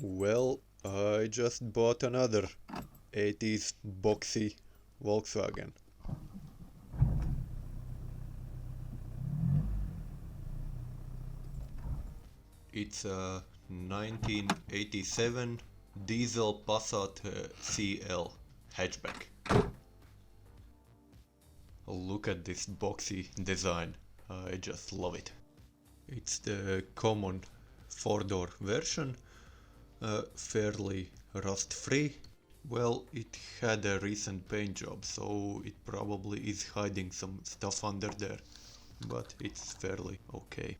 Well, I just bought another 80s boxy Volkswagen. It's a 1987 diesel Passat CL hatchback. Look at this boxy design, I just love it. It's the common 4-door version, fairly rust-free. Well, it had a recent paint job, so it probably is hiding some stuff under there, but it's fairly okay.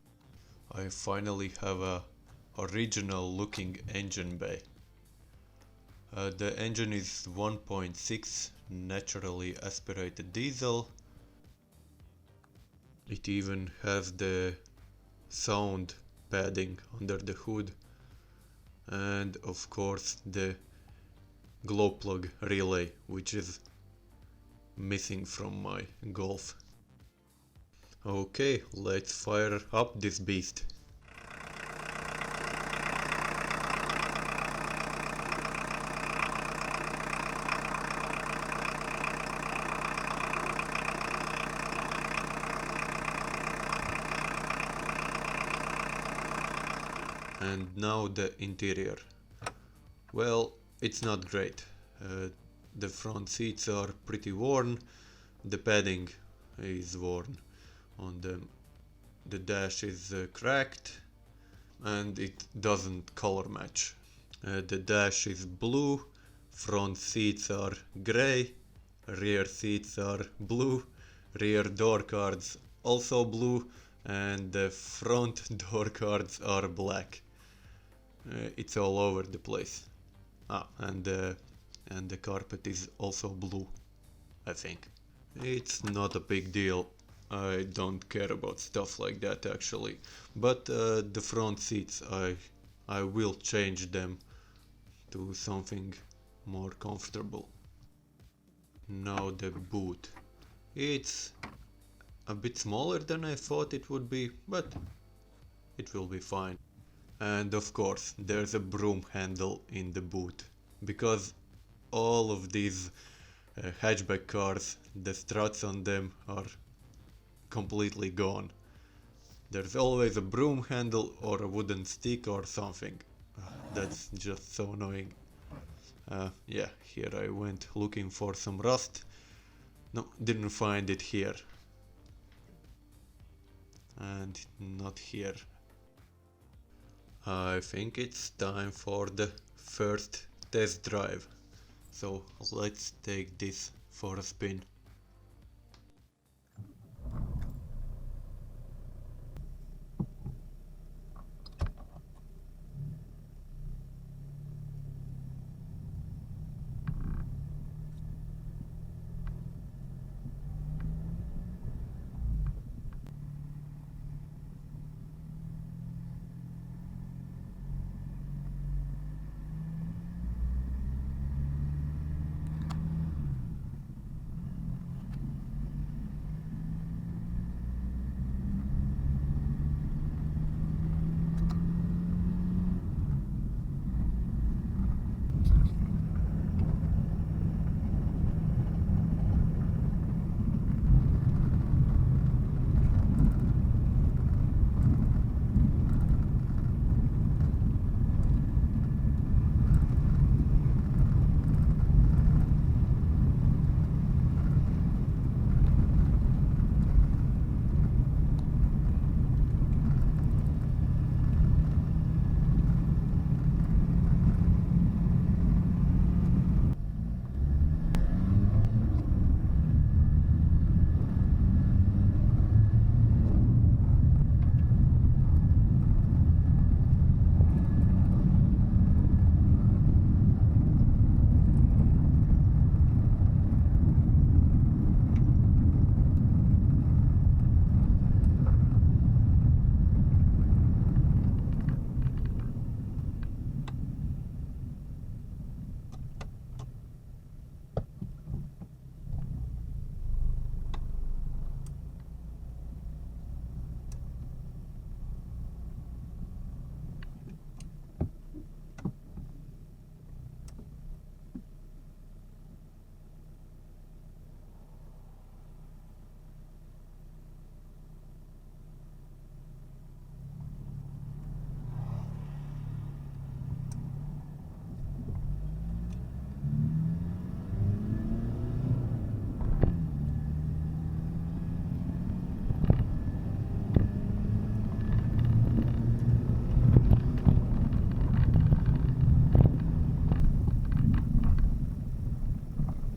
I finally have a original looking engine bay. The engine is 1.6 naturally aspirated diesel. It even has the sound padding under the hood, and of course the glow plug relay, which is missing from my Golf. Okay, let's fire up this beast. And now the interior. Well, it's not great. The front seats are pretty worn, the padding is worn on them, the dash is cracked, and it doesn't color match. The dash is blue, front seats are grey, rear seats are blue, rear door cards also blue, and the front door cards are black. It's all over the place. And the carpet is also blue, I think. It's not a big deal. I don't care about stuff like that actually. But the front seats, I will change them to something more comfortable. Now the boot. It's a bit smaller than I thought it would be, but it will be fine. And of course, there's a broom handle in the boot, because all of these hatchback cars, the struts on them are completely gone. There's always a broom handle or a wooden stick or something. That's just so annoying. Yeah, here I went looking for some rust. No, didn't find it here. And not here. I think it's time for the first test drive. So let's take this for a spin.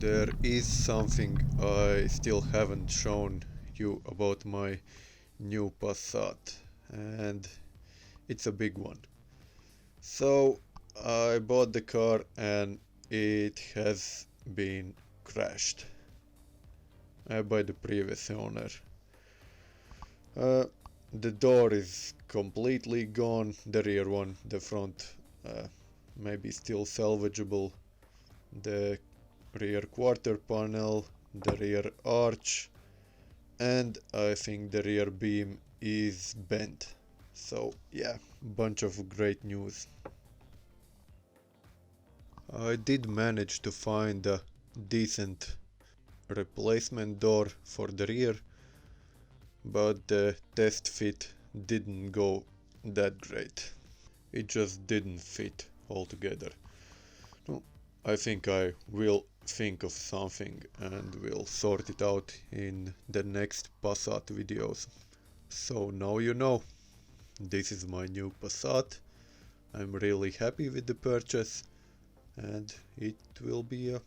There is something I still haven't shown you about my new Passat, and it's a big one. So I bought the car and it has been crashed by the previous owner. The door is completely gone, the rear one, the front maybe still salvageable, the rear quarter panel, the rear arch, and I think the rear beam is bent. So yeah, bunch of great news. I did manage to find a decent replacement door for the rear, but the test fit didn't go that great. It just didn't fit altogether. No, I think I will think of something and will sort it out in the next Passat videos. So now you know, this is my new Passat. I'm really happy with the purchase, and it will be a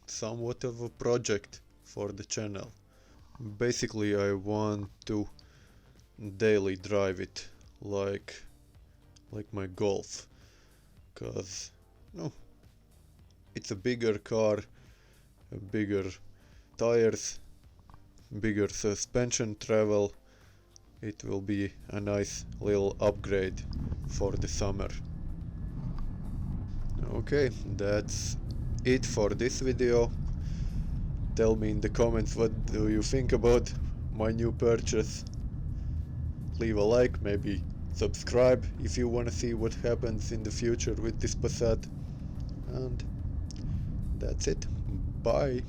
somewhat of a project for the channel. Basically I want to daily drive it like my Golf, cause no, it's a bigger car, bigger tires, bigger suspension travel. It will be a nice little upgrade for the summer. Okay, that's it for this video. Tell me in the comments what do you think about my new purchase. Leave a like, maybe subscribe if you want to see what happens in the future with this Passat. And that's it. Bye.